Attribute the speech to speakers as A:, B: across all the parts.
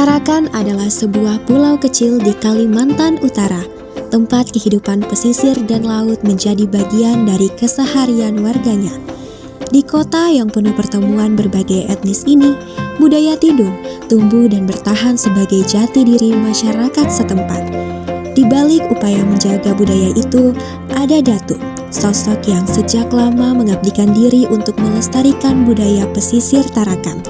A: Tarakan adalah sebuah pulau kecil di Kalimantan Utara. Tempat kehidupan pesisir dan laut menjadi bagian dari keseharian warganya. Di kota yang penuh pertemuan berbagai etnis ini, budaya Tidung tumbuh dan bertahan sebagai jati diri masyarakat setempat. Di balik upaya menjaga budaya itu, ada Datuk, sosok yang sejak lama mengabdikan diri untuk melestarikan budaya pesisir Tarakan.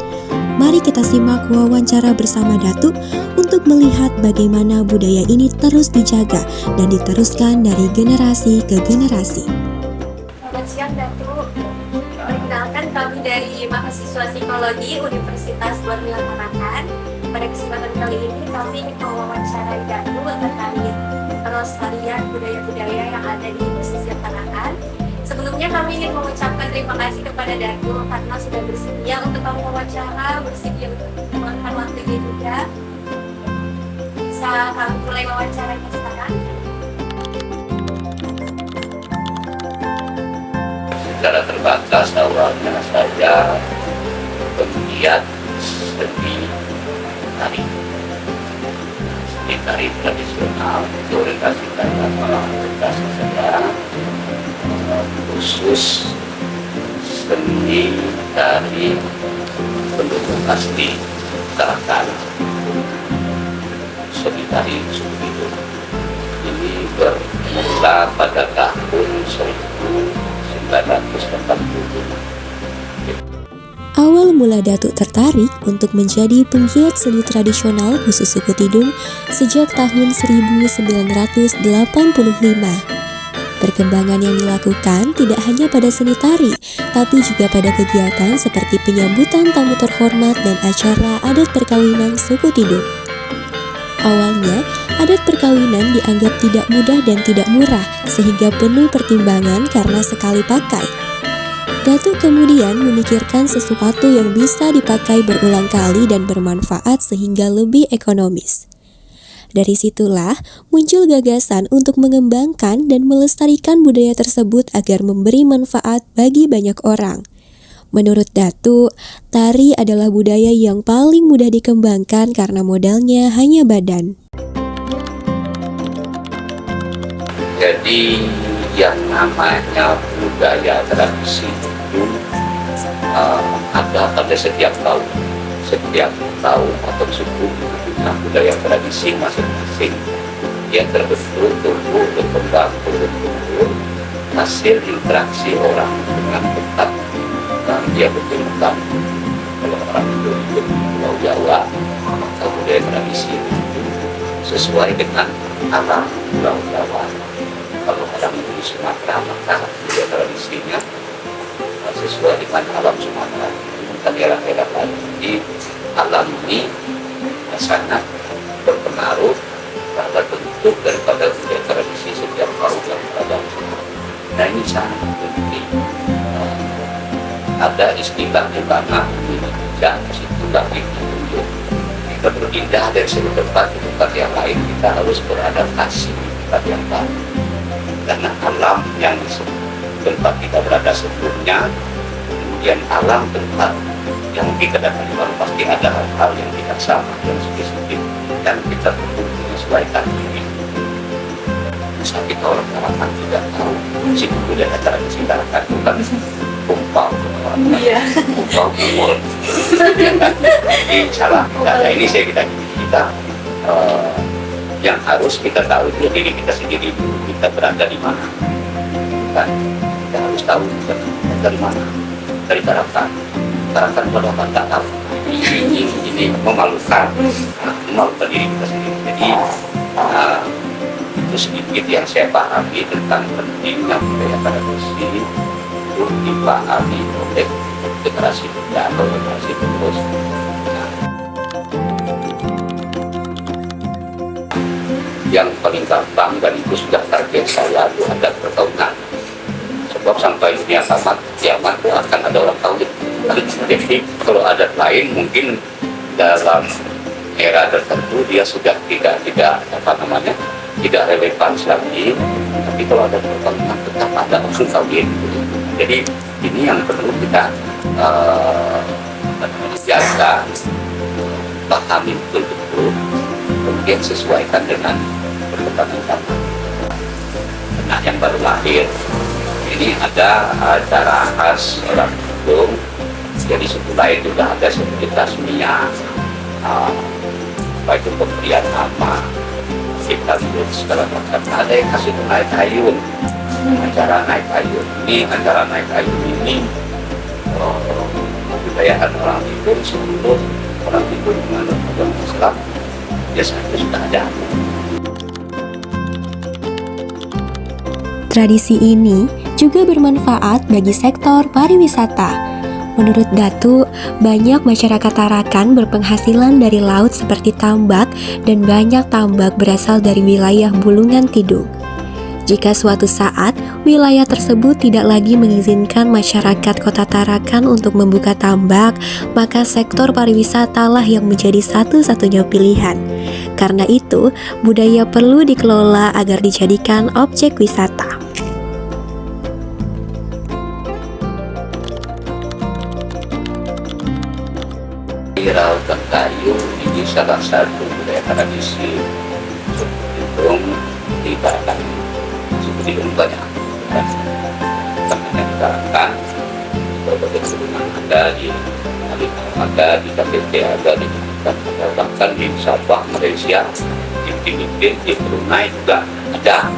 A: Mari kita simak wawancara bersama Datuk untuk melihat bagaimana budaya ini terus dijaga dan diteruskan dari generasi ke generasi.
B: Selamat siang Datuk. Perkenalkan, kami dari mahasiswa psikologi Universitas Borneo Tarakan. Pada kesempatan kali ini kami ingin mewawancarai Datuk terkait pelestarian budaya-budaya yang ada di pesisir Tarakan. Sebelumnya kami ingin mengucapkan terima kasih kepada Datuk karena sudah bersedia untuk kami wawancara, bersedia untuk meluangkan waktunya juga. Bisa kami mulai wawancaranya sekarang?
C: Secara terbatas awalnya saya penggiat seni tari tradisional, orientasikan orientasi sejarah, khusus seni dari penduduk asli Tarakan, seni tari suku Tidung. Ini bermula pada tahun 1940.
A: Awal mula Datuk tertarik untuk menjadi penggiat seni tradisional khusus suku Tidung sejak tahun 1985. Perkembangan yang dilakukan tidak hanya pada seni tari, tapi juga pada kegiatan seperti penyambutan tamu terhormat dan acara adat perkawinan suku Tidung. Awalnya, adat perkawinan dianggap tidak mudah dan tidak murah, sehingga penuh pertimbangan karena sekali pakai. Datuk kemudian memikirkan sesuatu yang bisa dipakai berulang kali dan bermanfaat sehingga lebih ekonomis. Dari situlah muncul gagasan untuk mengembangkan dan melestarikan budaya tersebut agar memberi manfaat bagi banyak orang. Menurut Datuk, tari adalah budaya yang paling mudah dikembangkan karena modalnya hanya badan.
C: Jadi yang namanya budaya tradisi itu ada pada setiap tahun atau suku punya budaya tradisi masing-masing yang terbentuk, tumbuh, berkembang, hasil interaksi orang dengan tempat dia berkembang. Kalau orang itu hidup di Pulau Jawa, maka budaya tradisi itu sesuai dengan alam Pulau Jawa. Kalau orang itu di Sumatera, maka budaya tradisinya sesuai dengan alam Sumatera. Bukan daerah-daerah lain. Jadi alam ini sangat berpengaruh pada bentuk daripada budaya tradisi setiap kaum yang berada di sana. Nah, ini sangat penting. Ada istilah di mana dan situlah ditunjuk. Kita berpindah dari satu tempat ke tempat yang lain, kita harus beradaptasi di tempat yang baru. Karena alam yang di tempat kita berada sebelumnya, kemudian alam tempat yang kita datangi baru, pasti ada hal-hal yang tidak sama, yang spesifik, dan kita perlu menyesuaikan diri. Bisa kita orang Tarakan tidak tahu situ budaya tradisi Tarakan itu kan kumpau, kumpau kumul, jadi salah. Nah, ini saya kita yang harus kita tahu itu diri kita sendiri, kita berada di mana. Kan kita harus tahu kita dari mana, dari Tarakan. Tarakan pada apa tak tahu. Ini memalukan, memalukan diri kita sendiri. Jadi itu sedikit yang saya pahami tentang pentingnya budaya tradisi untuk dipahami oleh generasi muda atau generasi penerus. Yang paling gampang dan itu sudah target saya itu adat perkawinan. Sebab sampai dunia kiamat itu akan ada orang kawin. Jadi kalau adat lain mungkin dalam era tertentu dia sudah tidak tidak relevan lagi. Tapi kalau ada perkawinan tetap ada orang kawin. Jadi ini yang perlu kita jaga, pahami betul-betul. itu kemudian sesuaikan dengan perkembangan zaman. Anak yang baru lahir ini ada acara khas orang Tidung, jadi setelah itu sudah ada seperti tasmiyah, baik itu pemberian nama, kita lihat segala macam. Ada yang kasih naik ayun, acara naik ayun. Ini acara naik ayun ini kebudayaan orang Tidung sebelum orang Tidung menganut agama Islam biasanya sudah ada.
A: Tradisi ini juga bermanfaat bagi sektor pariwisata. Menurut Datu, banyak masyarakat Tarakan berpenghasilan dari laut seperti tambak dan banyak tambak berasal dari wilayah Bulungan Tidung. Jika suatu saat wilayah tersebut tidak lagi mengizinkan masyarakat kota Tarakan untuk membuka tambak, maka sektor pariwisata lah yang menjadi satu-satunya pilihan. Karena itu, budaya perlu dikelola agar dijadikan objek wisata.
C: Irau Tengkayu ini salah satu budaya tradisi suku Tidung di Tarakan. Suku Tidung banyak temannya di Tarakan, berbagai keturunan ada di Kalimantan, ada di KPT, ada di Kalimantan, ada bahkan di Sabah, Malaysia, di Filipina, di Brunei juga ada.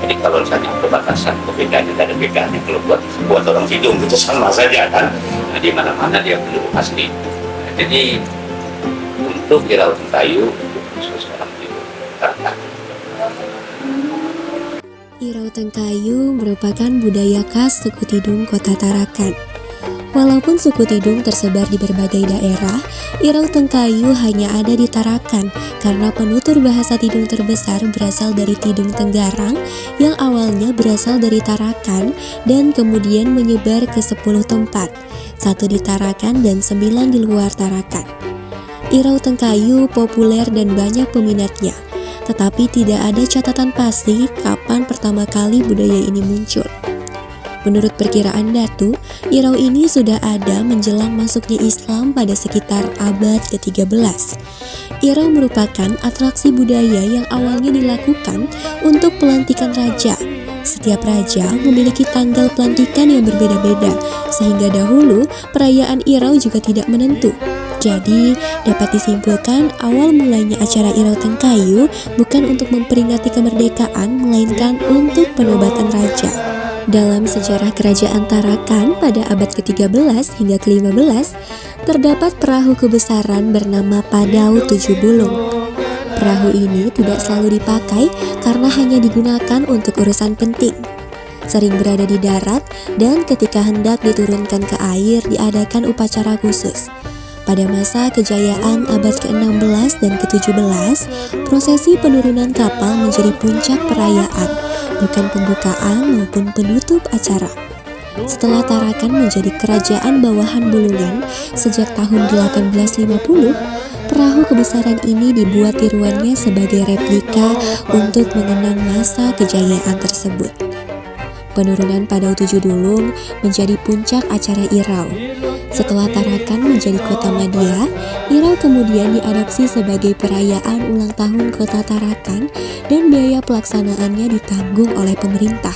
C: Jadi kalau misalnya perbatasan perbedaannya tidak ada bedanya, kalau buat orang Tidung itu sama saja kan. Nah, di mana-mana dia penduduk asli. Nah, jadi untuk Irau Tengkayu khusus orang Tidung Tarakan.
A: Irau Tengkayu merupakan budaya khas suku Tidung Kota Tarakan. Walaupun suku Tidung tersebar di berbagai daerah, Irau Tengkayu hanya ada di Tarakan karena penutur bahasa Tidung terbesar berasal dari Tidung Tenggarang yang awalnya berasal dari Tarakan dan kemudian menyebar ke 10 tempat, 1 di Tarakan dan 9 di luar Tarakan. Irau Tengkayu populer dan banyak peminatnya, tetapi tidak ada catatan pasti kapan pertama kali budaya ini muncul. Menurut perkiraan Datu, Irau ini sudah ada menjelang masuknya Islam pada sekitar abad ke-13. Irau merupakan atraksi budaya yang awalnya dilakukan untuk pelantikan raja. Setiap raja memiliki tanggal pelantikan yang berbeda-beda, sehingga dahulu perayaan Irau juga tidak menentu. Jadi, dapat disimpulkan awal mulanya acara Irau Tengkayu bukan untuk memperingati kemerdekaan, melainkan untuk penobatan raja. Dalam sejarah kerajaan Tarakan pada abad ke-13 hingga ke-15, terdapat perahu kebesaran bernama Padau 7 Bulung. Perahu ini tidak selalu dipakai karena hanya digunakan untuk urusan penting. Sering berada di darat dan ketika hendak diturunkan ke air diadakan upacara khusus. Pada masa kejayaan abad ke-16 dan ke-17, prosesi penurunan kapal menjadi puncak perayaan, bukan pembukaan maupun penutup acara. Setelah Tarakan menjadi kerajaan bawahan Bulungan sejak tahun 1850, perahu kebesaran ini dibuat tiruannya sebagai replika untuk mengenang masa kejayaan tersebut. Penurunan Padau 7 Dulung menjadi puncak acara Irau. Setelah Tarakan menjadi kota Madia, Irau kemudian diadopsi sebagai perayaan ulang tahun kota Tarakan dan biaya pelaksanaannya ditanggung oleh pemerintah.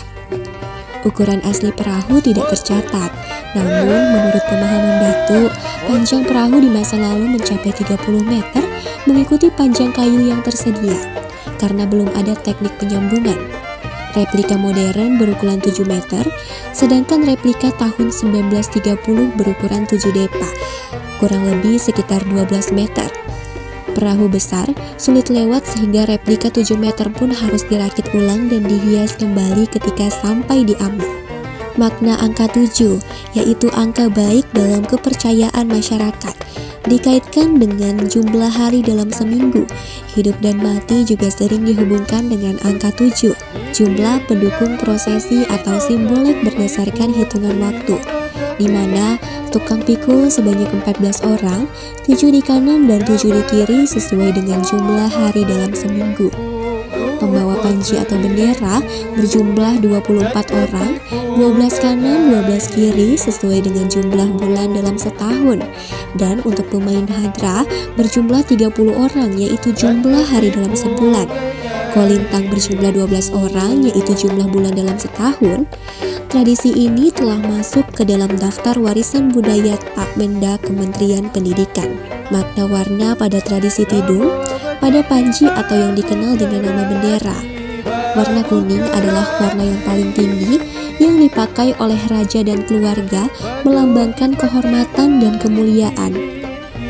A: Ukuran asli perahu tidak tercatat, namun menurut pemahaman Datu, panjang perahu di masa lalu mencapai 30 meter mengikuti panjang kayu yang tersedia, karena belum ada teknik penyambungan. Replika modern berukuran 7 meter, sedangkan replika tahun 1930 berukuran 7 depa, kurang lebih sekitar 12 meter. Perahu besar sulit lewat sehingga replika 7 meter pun harus dirakit ulang dan dihias kembali ketika sampai di Amal. Makna angka 7, yaitu angka baik dalam kepercayaan masyarakat, dikaitkan dengan jumlah hari dalam seminggu. Hidup dan mati juga sering dihubungkan dengan angka 7, jumlah pendukung prosesi atau simbolik berdasarkan hitungan waktu, di mana tukang pikul sebanyak 14 orang, 7 di kanan dan 7 di kiri sesuai dengan jumlah hari dalam seminggu. Pembawa panji atau bendera berjumlah 24 orang, 12 kanan 12 kiri sesuai dengan jumlah bulan dalam setahun. Dan untuk pemain hadra berjumlah 30 orang yaitu jumlah hari dalam sebulan. Kolintang berjumlah 12 orang yaitu jumlah bulan dalam setahun. Tradisi ini telah masuk ke dalam daftar warisan budaya Pak Mendak Kementerian Pendidikan. Makna warna pada tradisi tidung, pada panji atau yang dikenal dengan nama bendera. Warna kuning adalah warna yang paling tinggi yang dipakai oleh raja dan keluarga melambangkan kehormatan dan kemuliaan.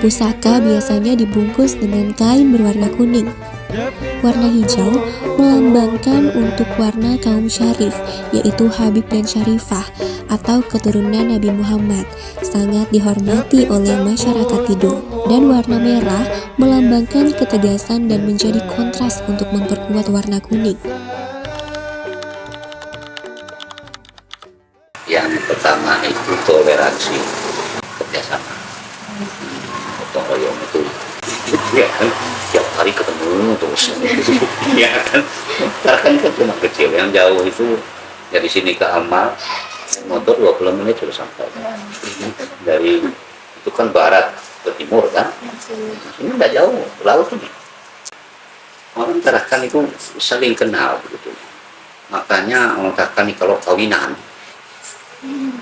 A: Pusaka biasanya dibungkus dengan kain berwarna kuning. Warna hijau melambangkan untuk warna kaum syarif, yaitu Habib dan Syarifah atau keturunan Nabi Muhammad, sangat dihormati oleh masyarakat Tidung. Dan warna merah melambangkan ketegasan dan menjadi kontras untuk memperkuat warna kuning.
C: Yang pertama itu toleransi, kerjasama, gotong royong itu, ya kan, tiap hari ketemu terus, ya kan, karena kan cuma kecil, yang jauh itu dari sini ke Amal motor 20 menit sudah sampai. Dari itu kan barat ke timur kan, ini nggak jauh, laut ini. Orang Tarakan itu saling kenal begitu, makanya orang Tarakan ini kalau kawinan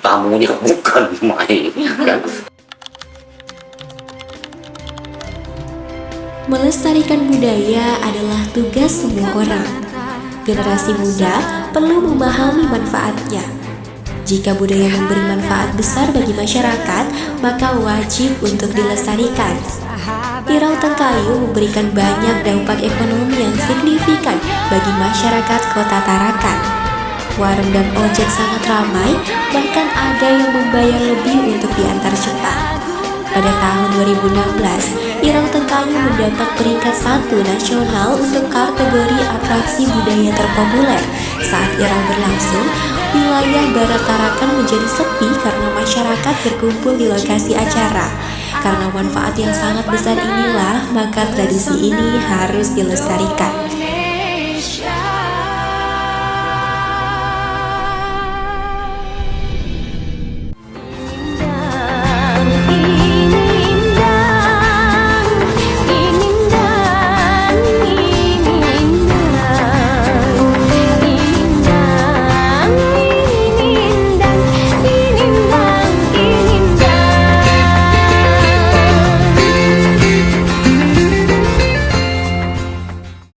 C: tamunya bukan main kan.
A: Melestarikan budaya adalah tugas semua orang. Generasi muda perlu memahami manfaatnya. Jika budaya memberi manfaat besar bagi masyarakat, maka wajib untuk dilestarikan. Irau Tengkayu memberikan banyak dampak ekonomi yang signifikan bagi masyarakat Kota Tarakan. Warung dan ojek sangat ramai, bahkan ada yang membayar lebih untuk diantar cepat. Pada tahun 2016, Irau Tengkayu mendapat peringkat 1 nasional untuk kategori atraksi budaya terpopuler. Saat Irau berlangsung, wilayah Barat Tarakan menjadi sepi karena masyarakat berkumpul di lokasi acara. Karena manfaat yang sangat besar inilah, maka tradisi ini harus dilestarikan.